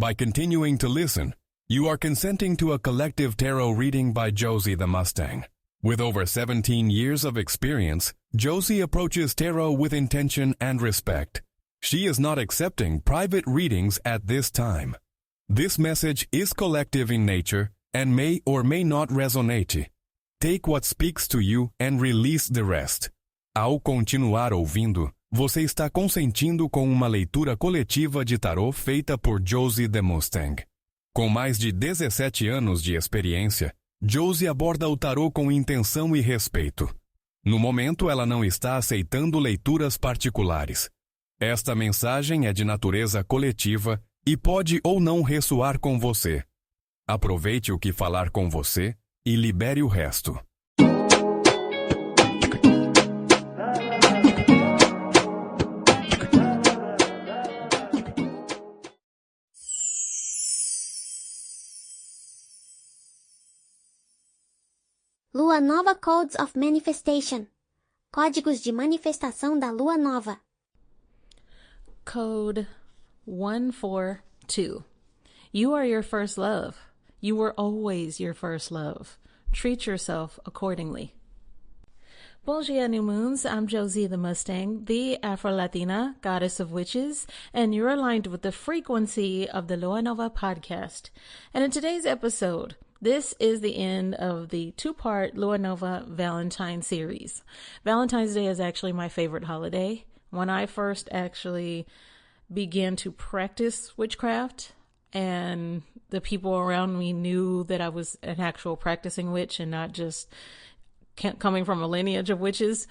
By continuing to listen, you are consenting to a collective tarot reading by Josie the Mustang. With over 17 years of experience, Josie approaches tarot with intention and respect. She is not accepting private readings at this time. This message is collective in nature and may or may not resonate. Take what speaks to you and release the rest. Ao continuar ouvindo, você está consentindo com uma leitura coletiva de tarô feita por Josie the Mustang. Com mais de 17 anos de experiência, Josie aborda o tarô com intenção e respeito. No momento, ela não está aceitando leituras particulares. Esta mensagem é de natureza coletiva e pode ou não ressoar com você. Aproveite o que falar com você e libere o resto. Lua Nova Codes of Manifestation. Códigos de manifestação da Lua Nova. Code 142. You are your first love. You were always your first love. Treat yourself accordingly. Bon dia, new moons. I'm Josie the Mustang, the Afro-Latina goddess of witches, and you're aligned with the frequency of the Lua Nova podcast. And in today's episode, this is the end of the two-part Lua Nova Valentine series. Valentine's Day is actually my favorite holiday. When I first actually began to practice witchcraft, and the people around me knew that I was an actual practicing witch and not just coming from a lineage of witches,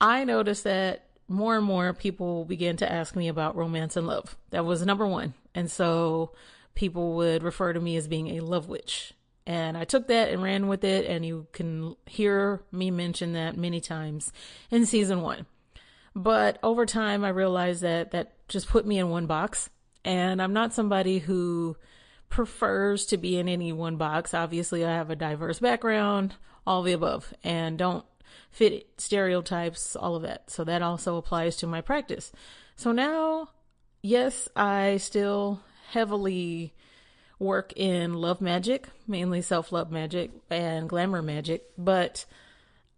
I noticed that more and more people began to ask me about romance and love. That was number one. And so people would refer to me as being a love witch. And I took that and ran with it, and you can hear me mention that many times in season 1. But over time, I realized that just put me in one box. And I'm not somebody who prefers to be in any one box. Obviously, I have a diverse background, all the above, and don't fit stereotypes, all of that. So that also applies to my practice. So now, yes, I still heavily work in love magic, mainly self-love magic and glamour magic, but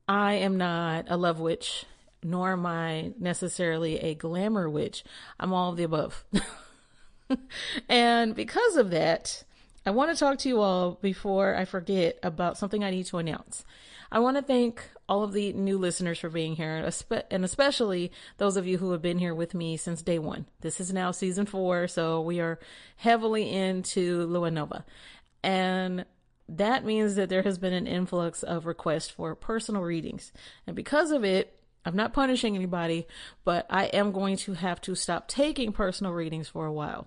I am not a love witch, nor am I necessarily a glamour witch. I'm all of the above. And because of that, I want to talk to you all before I forget about something I need to announce. I want to thank all of the new listeners for being here, and especially those of you who have been here with me since day one. This is now season 4, so we are heavily into Lua Nova. And that means that there has been an influx of requests for personal readings. And because of it, I'm not punishing anybody, but I am going to have to stop taking personal readings for a while,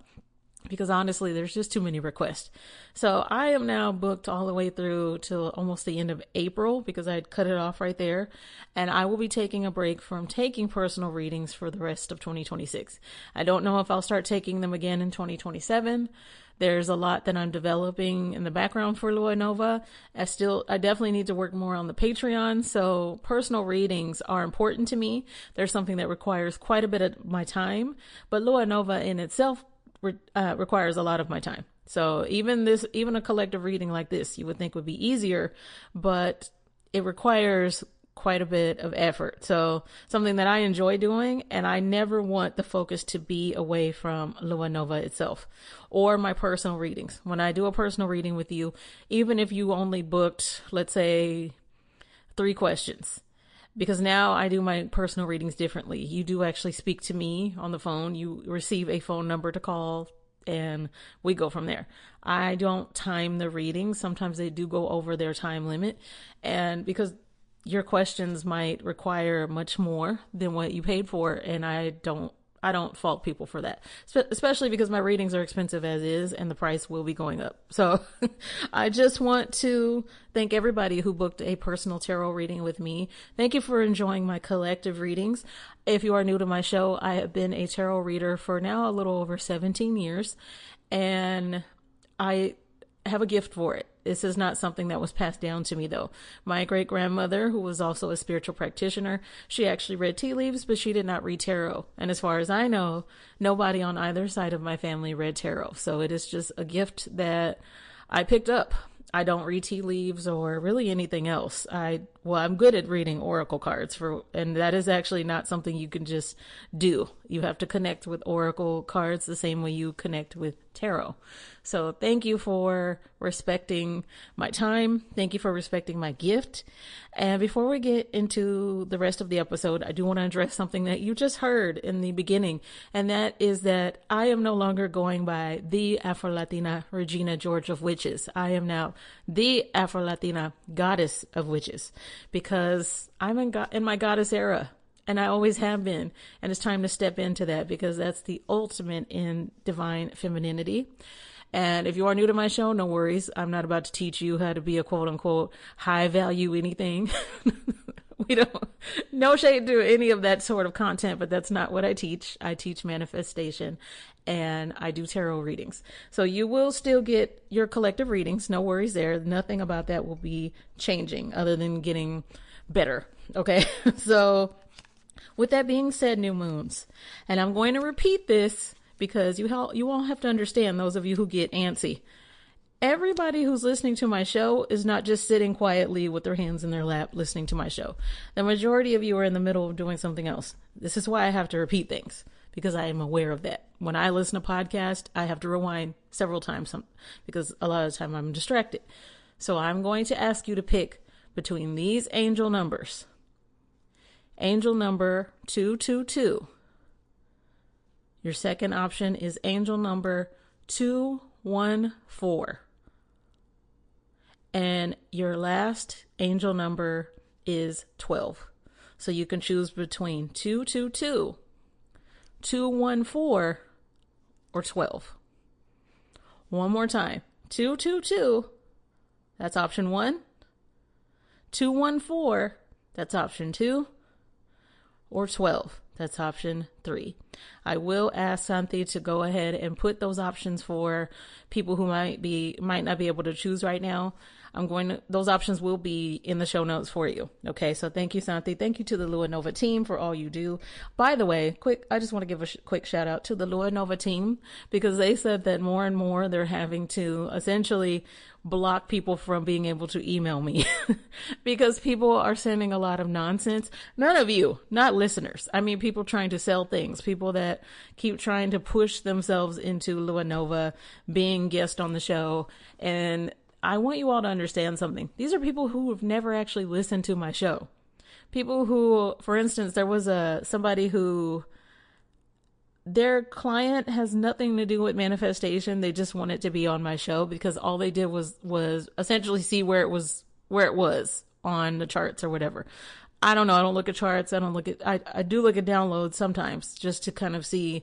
because honestly, there's just too many requests. So I am now booked all the way through till almost the end of April, because I had cut it off right there. And I will be taking a break from taking personal readings for the rest of 2026. I don't know if I'll start taking them again in 2027. There's a lot that I'm developing in the background for Lua Nova. I definitely need to work more on the Patreon. So personal readings are important to me. There's something that requires quite a bit of my time, but Lua Nova in itself requires a lot of my time. So even a collective reading like this, you would think would be easier, but it requires quite a bit of effort. So something that I enjoy doing, and I never want the focus to be away from Lua Nova itself or my personal readings. When I do a personal reading with you, even if you only booked, let's say, 3 questions, because now I do my personal readings differently. You do actually speak to me on the phone. You receive a phone number to call, and we go from there. I don't time the readings. Sometimes they do go over their time limit, and because your questions might require much more than what you paid for, and I don't fault people for that, especially because my readings are expensive as is, and the price will be going up. So I just want to thank everybody who booked a personal tarot reading with me. Thank you for enjoying my collective readings. If you are new to my show, I have been a tarot reader for now a little over 17 years, and I have a gift for it. This is not something that was passed down to me, though. My great grandmother, who was also a spiritual practitioner, she actually read tea leaves, but she did not read tarot. And as far as I know, nobody on either side of my family read tarot. So it is just a gift that I picked up. I don't read tea leaves or really anything else. I'm good at reading oracle cards and that is actually not something you can just do. You have to connect with oracle cards the same way you connect with tarot. So thank you for respecting my time. Thank you for respecting my gift. And before we get into the rest of the episode, I do want to address something that you just heard in the beginning. And that is that I am no longer going by the Afro-Latina Regina George of Witches. I am now the Afro-Latina Goddess of Witches, because I'm in my goddess era. And I always have been. And it's time to step into that, because that's the ultimate in divine femininity. And if you are new to my show, no worries. I'm not about to teach you how to be a quote unquote high value anything. We don't, no shade to any of that sort of content, but that's not what I teach. I teach manifestation and I do tarot readings. So you will still get your collective readings. No worries there. Nothing about that will be changing other than getting better. Okay. So with that being said, new moons, and I'm going to repeat this because you all have to understand, those of you who get antsy. Everybody who's listening to my show is not just sitting quietly with their hands in their lap listening to my show. The majority of you are in the middle of doing something else. This is why I have to repeat things, because I am aware of that. When I listen to podcasts, I have to rewind several times because a lot of the time I'm distracted. So I'm going to ask you to pick between these angel numbers. Angel number 222. Your second option is angel number 214. And your last angel number is 12. So you can choose between 222, 214, or 12. One more time. 222, that's option 1. 214, that's option 2. Or 12, that's option 3. I will ask Santi to go ahead and put those options for people who might not be able to choose right now. Those options will be in the show notes for you. Okay. So thank you, Santi. Thank you to the Lua Nova team for all you do. By the way, I just want to give a quick shout out to the Lua Nova team, because they said that more and more they're having to essentially block people from being able to email me because people are sending a lot of nonsense. None of you, not listeners. I mean, people trying to sell things, people that keep trying to push themselves into Lua Nova, being guest on the show. And I want you all to understand something. These are people who have never actually listened to my show. People who, for instance, there was somebody who their client has nothing to do with manifestation. They just wanted to be on my show because all they did was essentially see where it was on the charts or whatever. I don't know. I don't look at charts. I do look at downloads sometimes just to kind of see,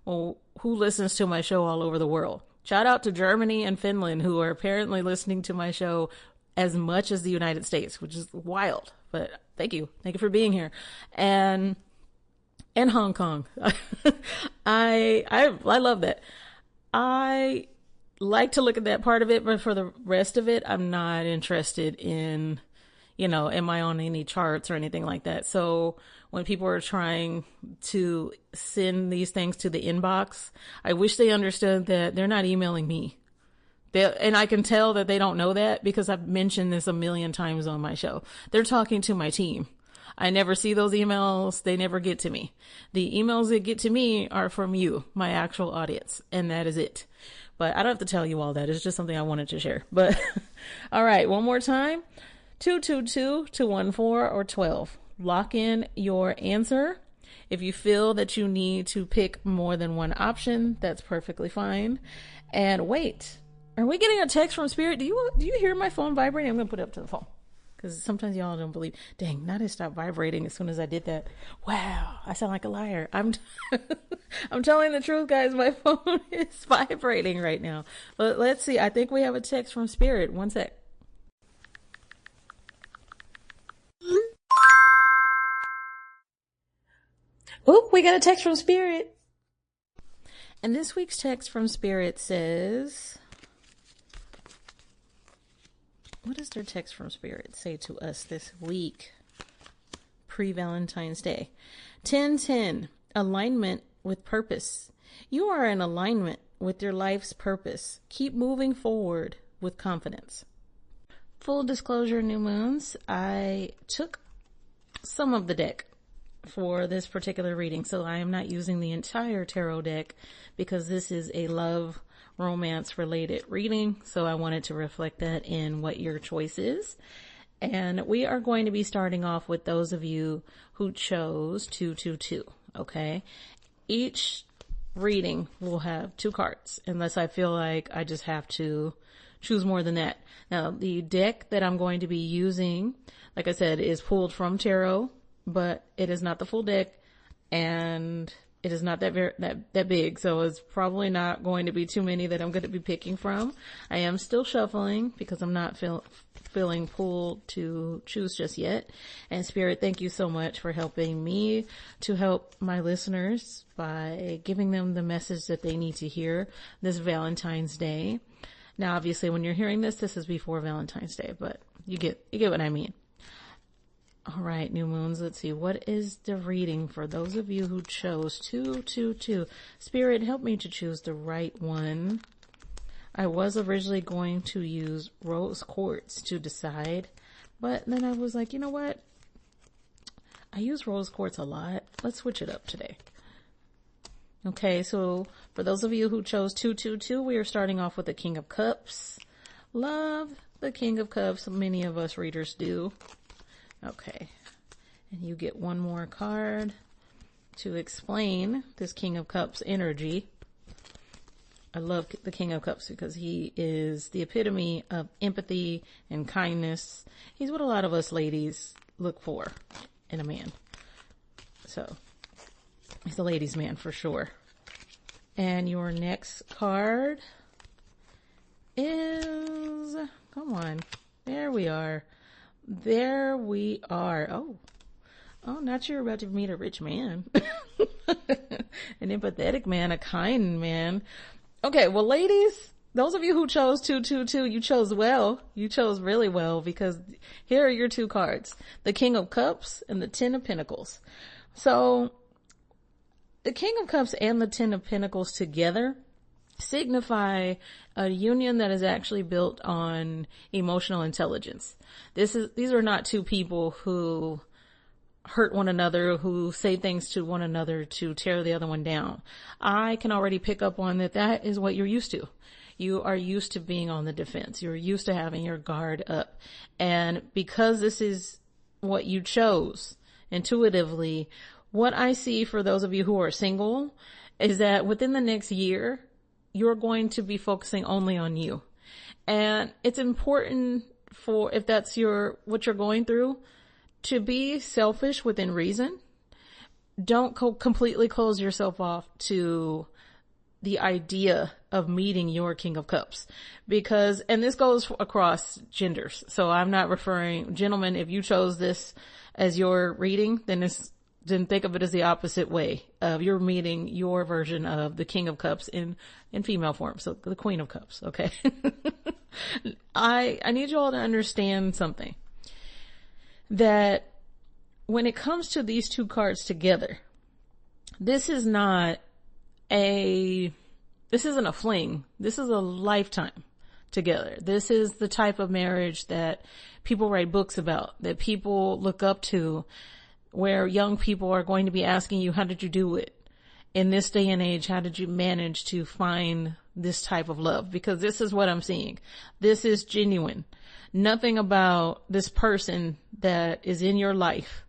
well, who listens to my show all over the world. Shout out to Germany and Finland, who are apparently listening to my show as much as the United States, which is wild. But thank you. Thank you for being here. And Hong Kong. I love that. I like to look at that part of it, but for the rest of it, I'm not interested in, am I on any charts or anything like that. So when people are trying to send these things to the inbox, I wish they understood that they're not emailing me. And I can tell that they don't know that because I've mentioned this a million times on my show. They're talking to my team. I never see those emails. They never get to me. The emails that get to me are from you, my actual audience, and that is it. But I don't have to tell you all that. It's just something I wanted to share. But all right, one more time. 222, 214, or 12. Lock in your answer. If you feel that you need to pick more than one option, that's perfectly fine. And wait, are we getting a text from Spirit? Do you hear my phone vibrating? I'm going to put it up to the phone because sometimes y'all don't believe. Dang, now it stopped vibrating as soon as I did that. Wow, I sound like a liar. I'm telling the truth, guys. My phone is vibrating right now. But let's see. I think we have a text from Spirit. One sec. Oh, we got a text from Spirit. And this week's text from Spirit says, What does their text from Spirit say to us this week, pre-Valentine's Day? 10:10, alignment with purpose. You are in alignment with your life's purpose. Keep moving forward with confidence. Full disclosure, new moons, I took some of the deck for this particular reading, so I am not using the entire tarot deck because this is a love romance related reading, so I wanted to reflect that in what your choice is. And we are going to be starting off with those of you who chose 222, okay? Each reading will have 2 cards, unless I feel like I just have to choose more than that. Now, the deck that I'm going to be using, like I said, is pulled from tarot, but it is not the full deck, and it is not that big, so it's probably not going to be too many that I'm going to be picking from. I am still shuffling because I'm not feeling pulled to choose just yet. And Spirit, thank you so much for helping me to help my listeners by giving them the message that they need to hear this Valentine's Day. Now, obviously, when you're hearing this, this is before Valentine's Day, but you get what I mean. All right, new moons, let's see. What is the reading for those of you who chose 222? Spirit, help me to choose the right one. I was originally going to use rose quartz to decide, but then I was like, you know what? I use rose quartz a lot. Let's switch it up today. Okay, so for those of you who chose 222, we are starting off with the King of Cups. Love the King of Cups. Many of us readers do. Okay, and you get one more card to explain this King of Cups energy. I love the King of Cups because he is the epitome of empathy and kindness. He's what a lot of us ladies look for in a man. So, he's a ladies' man for sure. And your next card is, come on, there we are. There we are. Oh, not sure about to meet a rich man. An empathetic man, a kind man. Okay, well, ladies, those of you who chose 222, you chose well. You chose really well because here are your 2 cards. The King of Cups and the 10 of Pentacles. So, the King of Cups and the 10 of Pentacles together signify a union that is actually built on emotional intelligence. These are not 2 people who hurt one another, who say things to one another to tear the other one down. I can already pick up on that is what you're used to. You are used to being on the defense. You're used to having your guard up. And because this is what you chose intuitively, what I see for those of you who are single is that within the next year, you're going to be focusing only on you. And it's important for, if that's what you're going through, to be selfish within reason. Don't completely close yourself off to the idea of meeting your King of Cups, because, and this goes across genders. So I'm not referring, gentlemen, if you chose this as your reading, then think of it as the opposite way of you're meeting your version of the King of Cups in female form. So the Queen of Cups. Okay. I need you all to understand something, that when it comes to these 2 cards together, this isn't a fling. This is a lifetime together. This is the type of marriage that people write books about, that people look up to, where young people are going to be asking you, how did you do it? In this day and age, how did you manage to find this type of love? Because this is what I'm seeing. This is genuine. Nothing about this person that is in your life.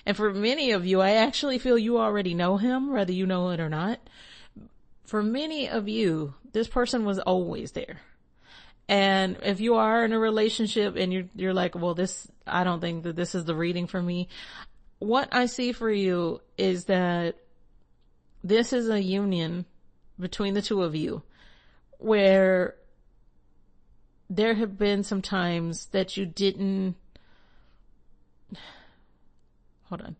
And for many of you, I actually feel you already know him, whether you know it or not. For many of you, this person was always there. And if you are in a relationship and you're like, well, I don't think that this is the reading for me. What I see for you is that this is a union between the 2 of you where there have been some times that you didn't, hold on.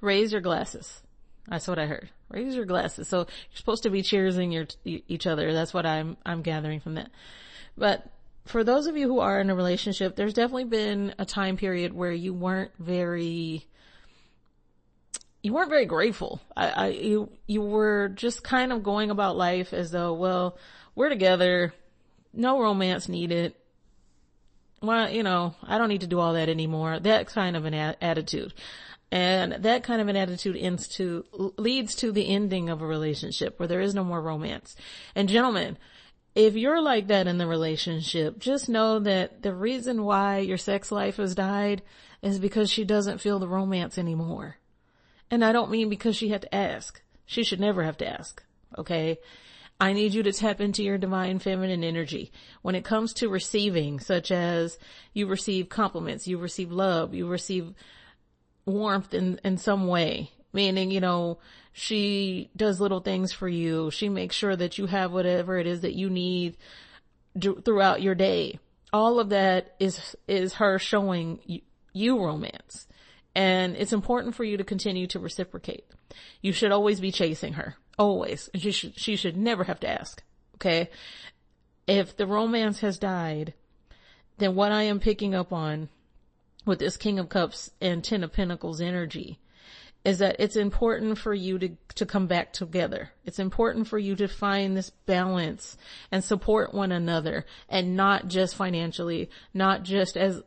Raise your glasses. That's what I heard. Raise your glasses. So you're supposed to be cheersing each other. That's what I'm gathering from that. But for those of you who are in a relationship, there's definitely been a time period where you weren't very grateful. You were just kind of going about life as though, well, we're together, no romance needed. Well, I don't need to do all that anymore. That kind of an attitude. And that kind of an attitude leads to the ending of a relationship where there is no more romance. And gentlemen, if you're like that in the relationship, just know that the reason why your sex life has died is because she doesn't feel the romance anymore. And I don't mean because she had to ask. She should never have to ask. Okay? I need you to tap into your divine feminine energy. When it comes to receiving, such as you receive compliments, you receive love, you receive warmth in some way, meaning, she does little things for you. She makes sure that you have whatever it is that you need throughout your day. All of that is her showing you romance. And it's important for you to continue to reciprocate. You should always be chasing her. Always. And she should never have to ask. Okay? If the romance has died, then what I am picking up on with this King of Cups and Ten of Pentacles energy is that it's important for you to come back together. It's important for you to find this balance and support one another, and not just financially, not just as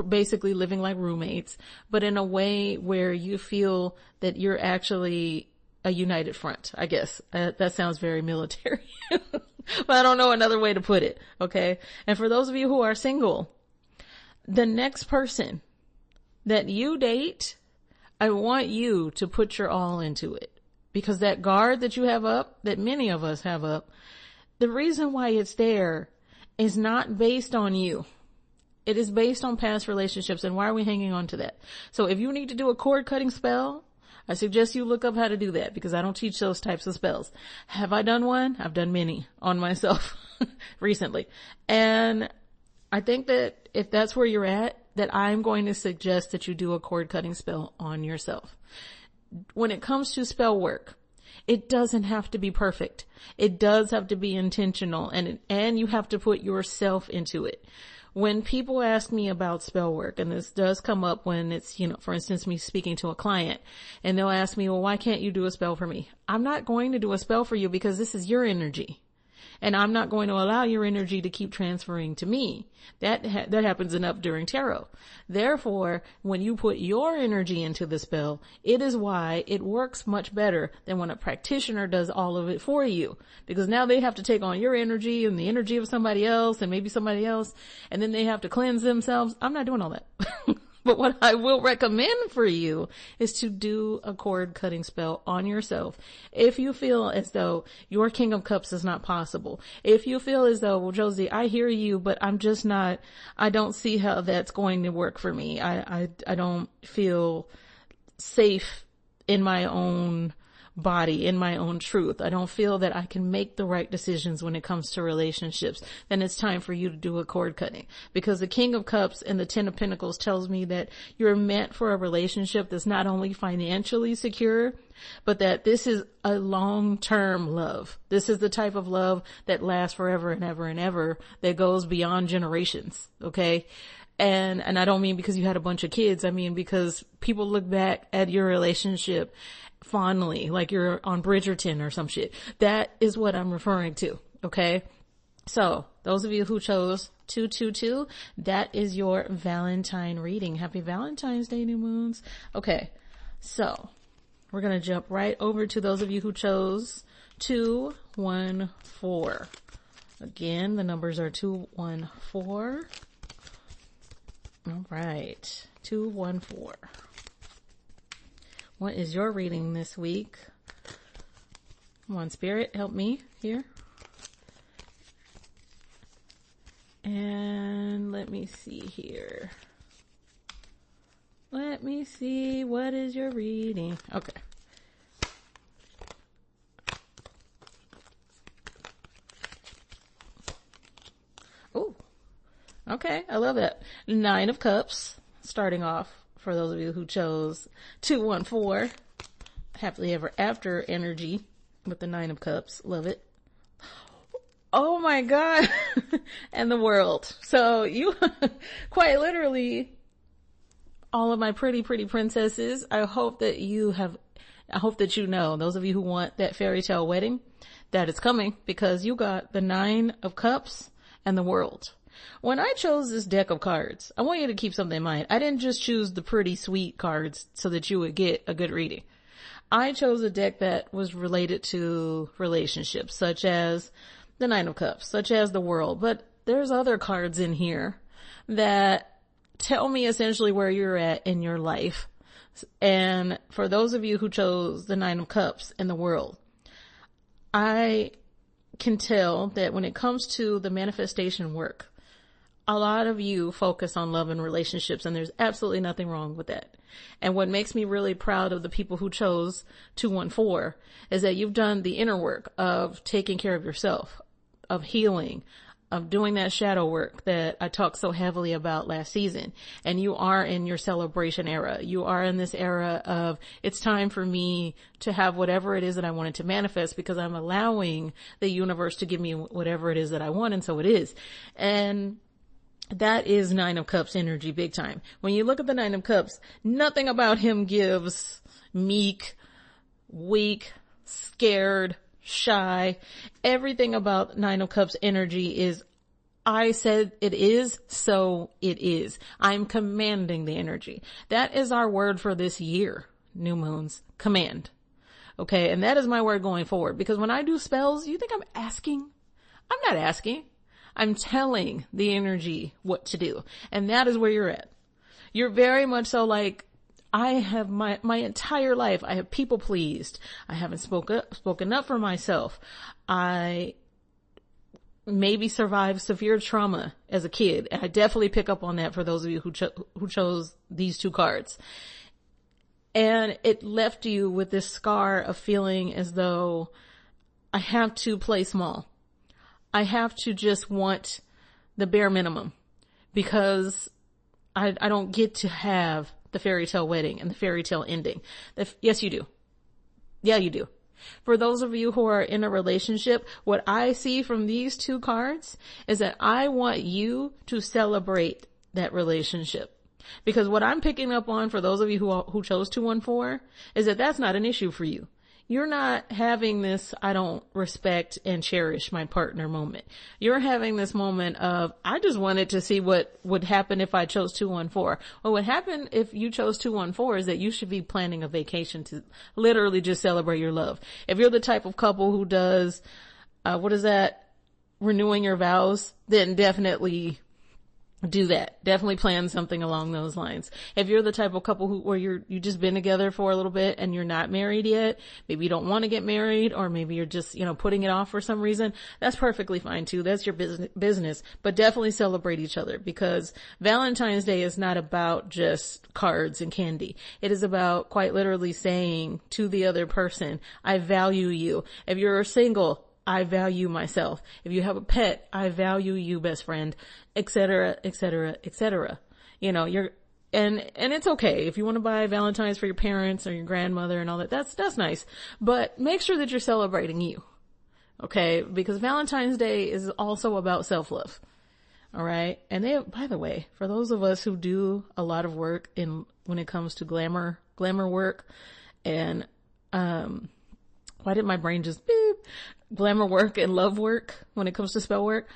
basically living like roommates, but in a way where you feel that you're actually a united front, I guess. That sounds very military, but I don't know another way to put it. Okay. And for those of you who are single, the next person that you date, I want you to put your all into it, because that guard that you have up, that many of us have up, the reason why it's there is not based on you. It is based on past relationships. And why are we hanging on to that? So if you need to do a cord cutting spell, I suggest you look up how to do that, because I don't teach those types of spells. Have I done one? I've done many on myself recently. And I think that if that's where you're at, that I'm going to suggest that you do a cord cutting spell on yourself. When it comes to spell work, it doesn't have to be perfect. It does have to be intentional, and you have to put yourself into it. When people ask me about spell work, and this does come up when it's, for instance, me speaking to a client, and they'll ask me, well, why can't you do a spell for me? I'm not going to do a spell for you because this is your energy. And I'm not going to allow your energy to keep transferring to me. That happens enough during tarot. Therefore, when you put your energy into the spell, it is why it works much better than when a practitioner does all of it for you. Because now they have to take on your energy and the energy of somebody else and maybe somebody else, and then they have to cleanse themselves. I'm not doing all that. But what I will recommend for you is to do a cord cutting spell on yourself. If you feel as though your King of Cups is not possible, if you feel as though, well, Josie, I hear you, but I don't see how that's going to work for me. I don't feel safe in my own body, in my own truth. I don't feel that I can make the right decisions when it comes to relationships. Then it's time for you to do a cord cutting, because the King of Cups and the Ten of Pentacles tells me that you're meant for a relationship that's not only financially secure, but that this is a long-term love. This is the type of love that lasts forever and ever and ever, that goes beyond generations. Okay. And I don't mean because you had a bunch of kids. I mean because people look back at your relationship fondly, like you're on Bridgerton or some shit. That is what I'm referring to. Okay. So those of you who chose 222, that is your Valentine reading. Happy Valentine's Day, new moons. Okay. So we're going to jump right over to those of you who chose 214. Again, the numbers are 214. All right. 214. What is your reading this week? Come on, Spirit, help me here. And let me see here. Let me see. What is your reading? Okay. Oh, okay. I love that. 9 of Cups, starting off. For those of you who chose 214, happily ever after energy with the Nine of Cups. Love it. Oh my God. And the world. So you quite literally, all of my pretty princesses, I hope that you know, those of you who want that fairy tale wedding, that it's coming, because you got the Nine of Cups and the world. When I chose this deck of cards, I want you to keep something in mind. I didn't just choose the pretty sweet cards so that you would get a good reading. I chose a deck that was related to relationships, such as the Nine of Cups, such as the world. But there's other cards in here that tell me essentially where you're at in your life. And for those of you who chose the Nine of Cups and the world, I can tell that when it comes to the manifestation work, a lot of you focus on love and relationships, and there's absolutely nothing wrong with that. And what makes me really proud of the people who chose 214 is that you've done the inner work of taking care of yourself, of healing, of doing that shadow work that I talked so heavily about last season. And you are in your celebration era. You are in this era of, it's time for me to have whatever it is that I wanted to manifest, because I'm allowing the universe to give me whatever it is that I want. And so it is. And that is Nine of Cups energy big time. When you look at the Nine of Cups, nothing about him gives meek, weak, scared, shy. Everything about Nine of Cups energy is, I said it is, so it is. I'm commanding the energy. That is our word for this year, new moons, command. Okay, and that is my word going forward, because when I do spells, you think I'm asking? I'm not asking. I'm telling the energy what to do. And that is where you're at. You're very much so like, I have my entire life, I have people pleased. I haven't spoken up for myself. I maybe survived severe trauma as a kid. And I definitely pick up on that for those of you who chose these two cards. And it left you with this scar of feeling as though I have to play small. I have to just want the bare minimum, because I don't get to have the fairy tale wedding and the fairy tale ending. Yes, you do. Yeah, you do. For those of you who are in a relationship, what I see from these two cards is that I want you to celebrate that relationship. Because what I'm picking up on for those of you who chose 214 is that that's not an issue for you. You're not having this, I don't respect and cherish my partner moment. You're having this moment of, I just wanted to see what would happen if I chose 214. What would happen if you chose 214 is that you should be planning a vacation to literally just celebrate your love. If you're the type of couple who does, renewing your vows, then definitely do that. Definitely plan something along those lines. If you're the type of couple where you just been together for a little bit and you're not married yet, maybe you don't want to get married, or maybe you're just, putting it off for some reason, that's perfectly fine too. That's your business, but definitely celebrate each other, because Valentine's Day is not about just cards and candy. It is about quite literally saying to the other person, I value you. If you're single, I value myself. If you have a pet, I value you, best friend, etc., etc., etc. And it's okay if you want to buy Valentine's for your parents or your grandmother and all that. That's nice, but make sure that you're celebrating you. Okay. Because Valentine's Day is also about self-love. All right. And by the way, for those of us who do a lot of work when it comes to glamour work, and, why did my brain just beep? Glamour work and love work when it comes to spell work.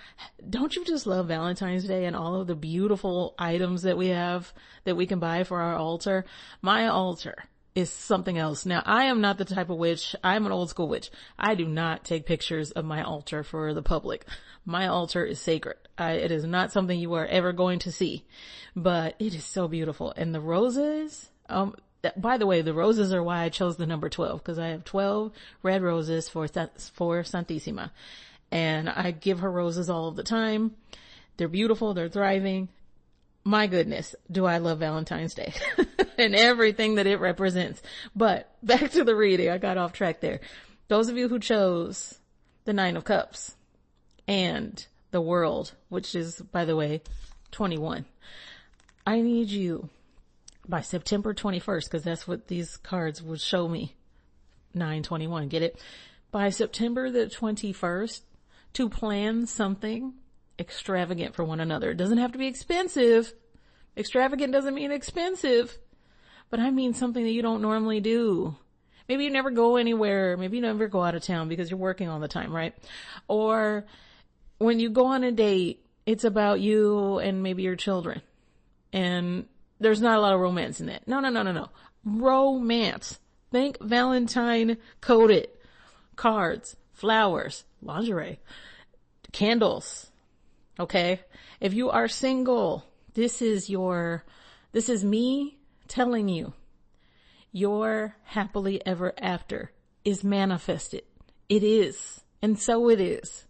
Don't you just love Valentine's Day and all of the beautiful items that we have that we can buy for our altar? My altar is something else. Now, I am not the type of witch. I'm an old school witch. I do not take pictures of my altar for the public. My altar is sacred. It is not something you are ever going to see, but it is so beautiful. And the roses, by the way, the roses are why I chose the number 12, because I have 12 red roses for Santissima. And I give her roses all of the time. They're beautiful. They're thriving. My goodness, do I love Valentine's Day and everything that it represents. But back to the reading. I got off track there. Those of you who chose the Nine of Cups and the world, which is, by the way, 21, I need you by September 21st, because that's what these cards would show me 9/21. Get it? By September the 21st, to plan something extravagant for one another. It doesn't have to be expensive. Extravagant doesn't mean expensive, but I mean something that you don't normally do. Maybe you never go anywhere. Maybe you never go out of town because you're working all the time, right? Or when you go on a date, it's about you and maybe your children. And there's not a lot of romance in it. No. Romance. Think Valentine coded. Cards, flowers, lingerie, candles. Okay? If you are single, this is me telling you your happily ever after is manifested. It is. And so it is.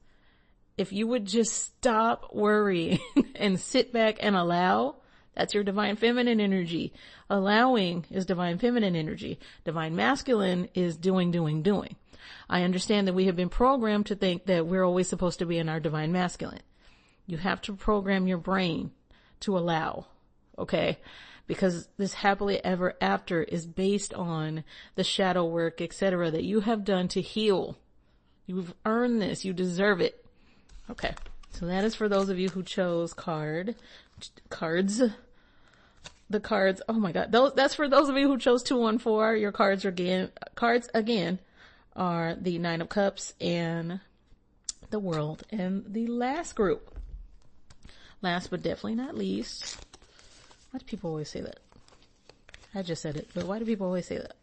If you would just stop worrying and sit back and allow, that's your divine feminine energy. Allowing is divine feminine energy. Divine masculine is doing. I understand that we have been programmed to think that we're always supposed to be in our divine masculine. You have to program your brain to allow, okay? Because this happily ever after is based on the shadow work, etc., that you have done to heal. You've earned this. You deserve it. Okay. So that is for those of you who chose cards. The cards. Oh my God. That's for those of you who chose 214. Your cards again are the 9 of Cups and the World. And the last group, last but definitely not least. Why do people always say that? I just said it, but why do people always say that?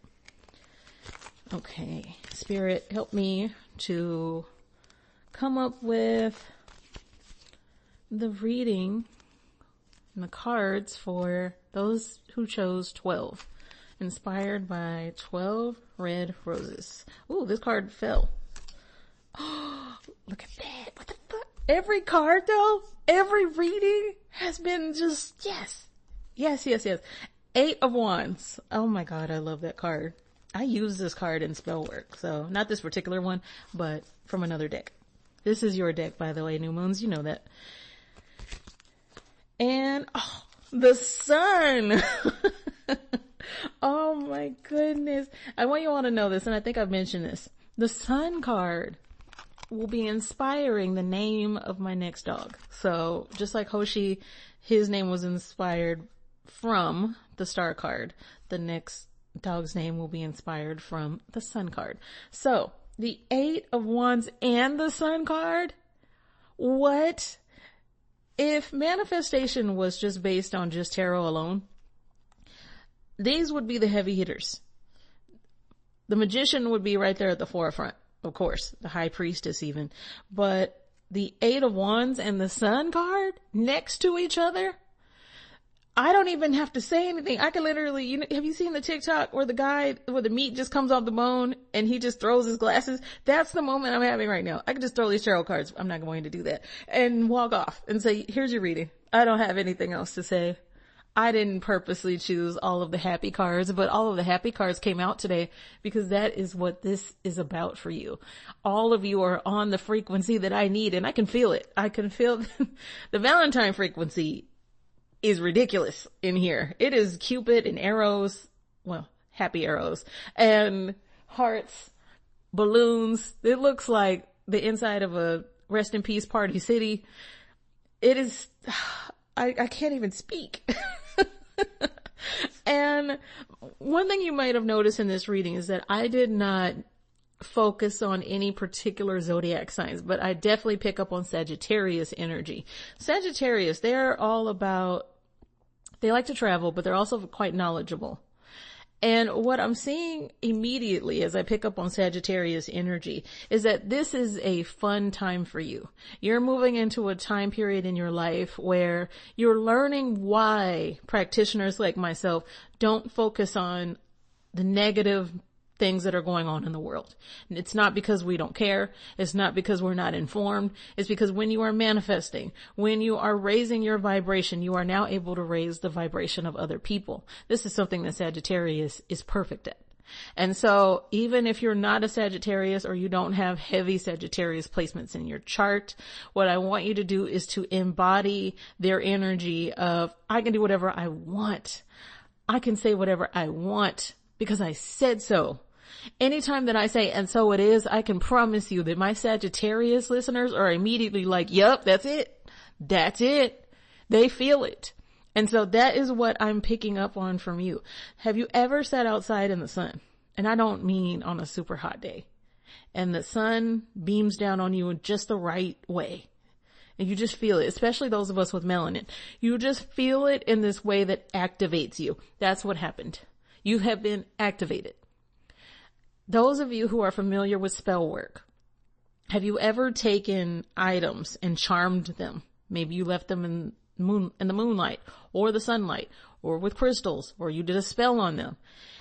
Okay. Spirit, help me to come up with the reading and the cards for those who chose 12. Inspired by 12 red roses. Ooh, this card fell. Oh, look at that. What the fuck? Every card though, every reading has been just, yes. 8 of Wands. Oh my God, I love that card. I use this card in spell work. So not this particular one, but from another deck. This is your deck, by the way, New Moons. You know that. And, the Sun. Oh my goodness. I want you all to know this, and I think I've mentioned this. The Sun card will be inspiring the name of my next dog. So just like Hoshi, his name was inspired from the Star card. The next dog's name will be inspired from the Sun card. So the 8 of Wands and the Sun card. What? If manifestation was just based on just tarot alone, these would be the heavy hitters. The Magician would be right there at the forefront, of course, the High Priestess even. But the 8 of Wands and the Sun card next to each other, I don't even have to say anything. I can literally, have you seen the TikTok where the guy, where the meat just comes off the bone and he just throws his glasses? That's the moment I'm having right now. I can just throw these tarot cards. I'm not going to do that. And walk off and say, here's your reading. I don't have anything else to say. I didn't purposely choose all of the happy cards, but all of the happy cards came out today because that is what this is about for you. All of you are on the frequency that I need, and I can feel it. I can feel the Valentine frequency is ridiculous in here. It is Cupid and arrows, well, happy arrows, and hearts, balloons. It looks like the inside of a Rest in Peace Party City. It is, I can't even speak. And one thing you might have noticed in this reading is that I did not focus on any particular zodiac signs, but I definitely pick up on Sagittarius energy. Sagittarius, they're all about, they like to travel, but they're also quite knowledgeable. And what I'm seeing immediately as I pick up on Sagittarius energy is that this is a fun time for you. You're moving into a time period in your life where you're learning why practitioners like myself don't focus on the negative things that are going on in the world. And it's not because we don't care. It's not because we're not informed. It's because when you are manifesting, when you are raising your vibration, you are now able to raise the vibration of other people. This is something that Sagittarius is perfect at. And so even if you're not a Sagittarius or you don't have heavy Sagittarius placements in your chart, what I want you to do is to embody their energy of, I can do whatever I want. I can say whatever I want because I said so. Anytime that I say, and so it is, I can promise you that my Sagittarius listeners are immediately like, yep, that's it. That's it. They feel it. And so that is what I'm picking up on from you. Have you ever sat outside in the sun? And I don't mean on a super hot day. And the sun beams down on you in just the right way. And you just feel it, especially those of us with melanin. You just feel it in this way that activates you. That's what happened. You have been activated. Those of you who are familiar with spell work, have you ever taken items and charmed them? Maybe you left them in the moonlight or the sunlight or with crystals, or you did a spell on them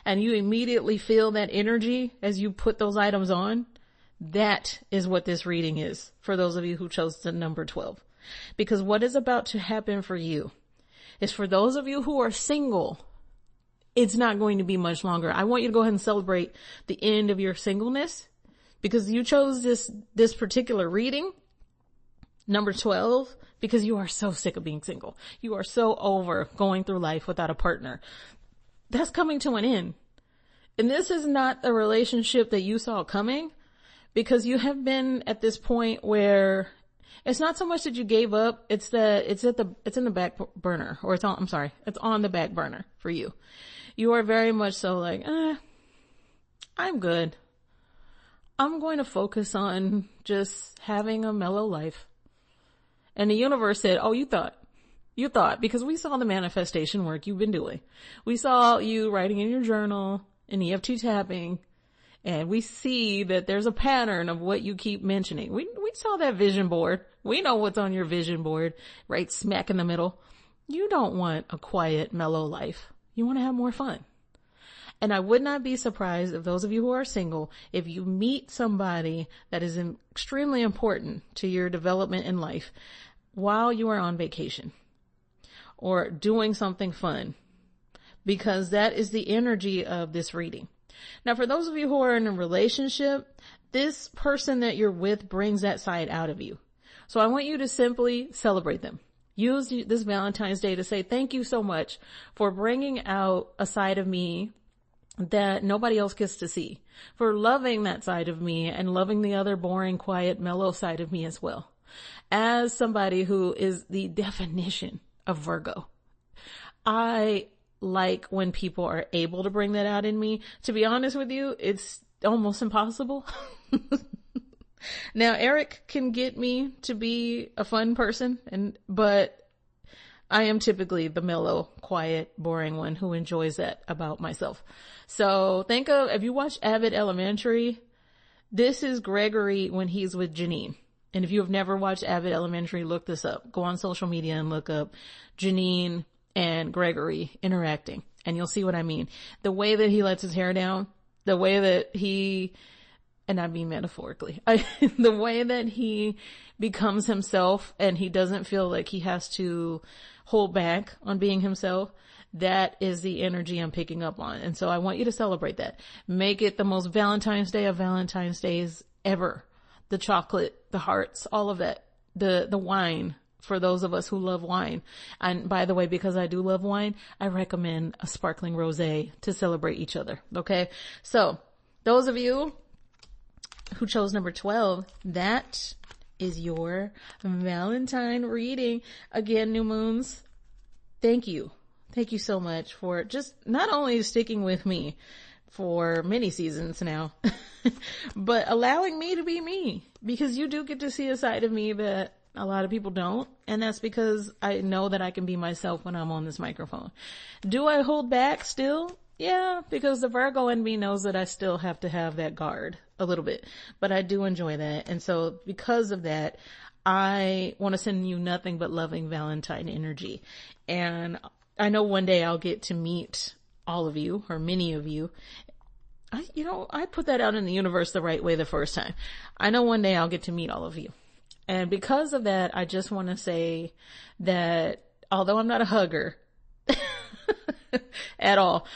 and you immediately feel that energy as you put those items on. That is what this reading is for those of you who chose the number 12. Because what is about to happen for you is for those of you who are single, it's not going to be much longer. I want you to go ahead and celebrate the end of your singleness because you chose this particular reading, number 12, because you are so sick of being single. You are so over going through life without a partner. That's coming to an end. And this is not a relationship that you saw coming, because you have been at this point where it's not so much that you gave up, it's that it's in the back burner, or it's on the back burner for you. You are very much so like, I'm good. I'm going to focus on just having a mellow life. And the universe said, oh, you thought, because we saw the manifestation work you've been doing. We saw you writing in your journal and EFT tapping. And we see that there's a pattern of what you keep mentioning. We saw that vision board. We know what's on your vision board, right smack in the middle. You don't want a quiet, mellow life. You want to have more fun. And I would not be surprised if those of you who are single, if you meet somebody that is extremely important to your development in life while you are on vacation or doing something fun, because that is the energy of this reading. Now, for those of you who are in a relationship, this person that you're with brings that side out of you. So I want you to simply celebrate them. Use this Valentine's Day to say thank you so much for bringing out a side of me that nobody else gets to see, for loving that side of me and loving the other boring, quiet, mellow side of me as well. As somebody who is the definition of Virgo, I like when people are able to bring that out in me. To be honest with you, it's almost impossible. Now, Eric can get me to be a fun person, but I am typically the mellow, quiet, boring one who enjoys that about myself. So think of, if you watch Abbott Elementary, this is Gregory when he's with Janine. And if you have never watched Abbott Elementary, look this up. Go on social media and look up Janine and Gregory interacting, and you'll see what I mean. The way that he lets his hair down, the way that he, and I mean metaphorically, the way that he becomes himself and he doesn't feel like he has to hold back on being himself, that is the energy I'm picking up on. And so I want you to celebrate that. Make it the most Valentine's Day of Valentine's Days ever. The chocolate, the hearts, all of that, the wine. For those of us who love wine. And by the way, because I do love wine, I recommend a sparkling rosé to celebrate each other. Okay. So those of you who chose number 12, that is your Valentine reading. Again, new moons, thank you. Thank you so much for just not only sticking with me for many seasons now, but allowing me to be me, because you do get to see a side of me that a lot of people don't. And that's because I know that I can be myself when I'm on this microphone. Do I hold back still? Yeah, because the Virgo in me knows that I still have to have that guard a little bit, but I do enjoy that. And so because of that, I want to send you nothing but loving Valentine energy. And I know one day I'll get to meet all of you, or many of you. I put that out in the universe the right way the first time. I know one day I'll get to meet all of you. And because of that, I just want to say that although I'm not a hugger at all,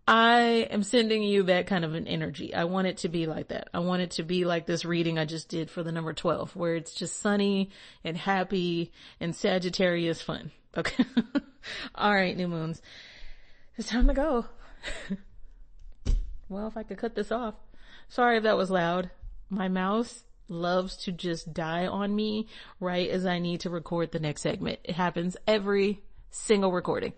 I am sending you that kind of an energy. I want it to be like that. I want it to be like this reading I just did for the number 12, where it's just sunny and happy and Sagittarius fun. Okay. All right, new moons. It's time to go. Well, if I could cut this off. Sorry if that was loud. My mouse loves to just die on me right as I need to record the next segment. It happens every single recording.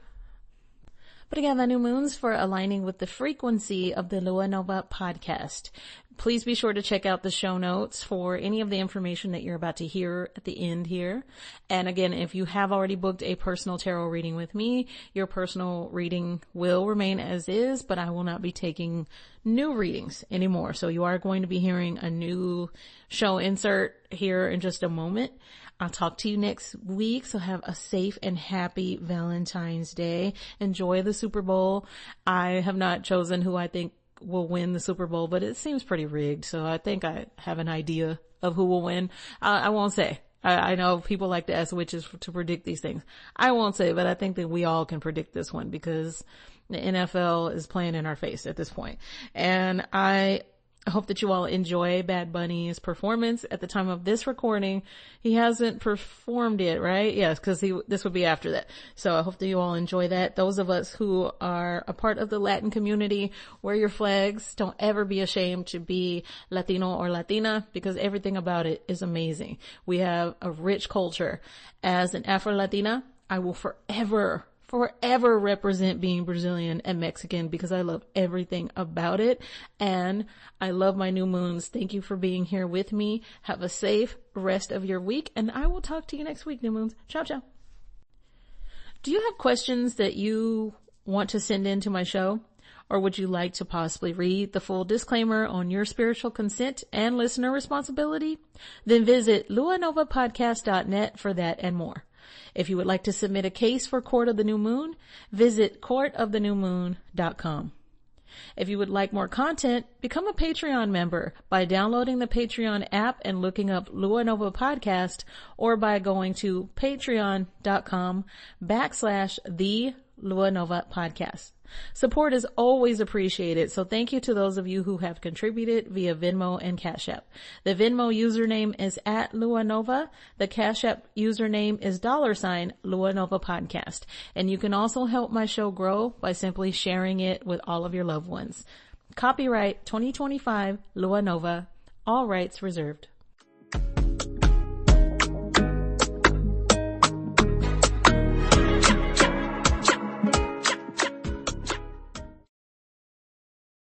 But again, the new moon's for aligning with the frequency of the Lua Nova podcast. Please be sure to check out the show notes for any of the information that you're about to hear at the end here. And again, if you have already booked a personal tarot reading with me, your personal reading will remain as is, but I will not be taking new readings anymore. So you are going to be hearing a new show insert here in just a moment. I'll talk to you next week, so have a safe and happy Valentine's Day. Enjoy the Super Bowl. I have not chosen who I think will win the Super Bowl, but it seems pretty rigged, so I think I have an idea of who will win. I won't say. I know people like to ask witches to predict these things. I won't say, but I think that we all can predict this one because the NFL is playing in our face at this point. And I hope that you all enjoy Bad Bunny's performance. At the time of this recording, he hasn't performed it, right? Yes, because this would be after that. So I hope that you all enjoy that. Those of us who are a part of the Latin community, wear your flags. Don't ever be ashamed to be Latino or Latina because everything about it is amazing. We have a rich culture. As an Afro-Latina, I will forever represent being Brazilian and Mexican because I love everything about it. And I love my new moons. Thank you for being here with me. Have a safe rest of your week. And I will talk to you next week, new moons. Ciao, ciao. Do you have questions that you want to send in to my show? Or would you like to possibly read the full disclaimer on your spiritual consent and listener responsibility? Then visit luanovapodcast.net for that and more. If you would like to submit a case for Court of the New Moon, visit courtofthenewmoon.com. If you would like more content, become a Patreon member by downloading the Patreon app and looking up Lua Nova Podcast, or by going to patreon.com/the Lua Nova Podcast. Support is always appreciated, so thank you to those of you who have contributed via Venmo and Cash App. The Venmo username is @LuaNova. The Cash App username is $Lua Nova Podcast. And you can also help my show grow by simply sharing it with all of your loved ones. Copyright 2025 Lua Nova. All rights reserved.